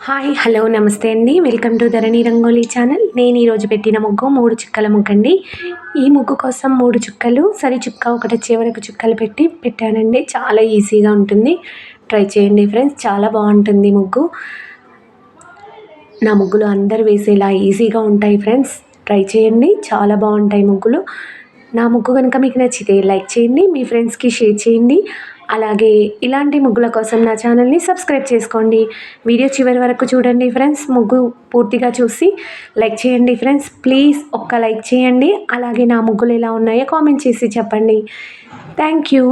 Hi hello నమస్తే అండి. Welcome to Dharani rangoli channel. నేను ఈరోజు పెట్టిన ముగ్గు 3 చుక్కల ముగ్గు అండి. ఈ ముగ్గు కోసం 3 చుక్కలు సరి చుక్క ఒకటి చివరకు చుక్కలు పెట్టానండి. చాలా ఈజీగా ఉంటుంది. ట్రై చేయండి ఫ్రెండ్స్, చాలా బాగుంటుంది ముగ్గు. నా ముగ్గులు అందరు వేసేలా ఈజీగా ఉంటాయి ఫ్రెండ్స్. ట్రై చేయండి, చాలా బాగుంటాయి ముగ్గులు. నా ముగ్గు కనుక మీకు నచ్చితే లైక్ చేయండి, మీ ఫ్రెండ్స్కి షేర్ చేయండి. అలాగే ఇలాంటి ముగ్గుల కోసం నా ఛానల్ని సబ్స్క్రైబ్ చేసుకోండి. వీడియో చివరి వరకు చూడండి ఫ్రెండ్స్. ముగ్గు పూర్తిగా చూసి లైక్ చేయండి ఫ్రెండ్స్. ప్లీజ్ ఒక్క లైక్ చేయండి. అలాగే నా ముగ్గులు ఎలా ఉన్నాయో కామెంట్ చేసి చెప్పండి. Thank you.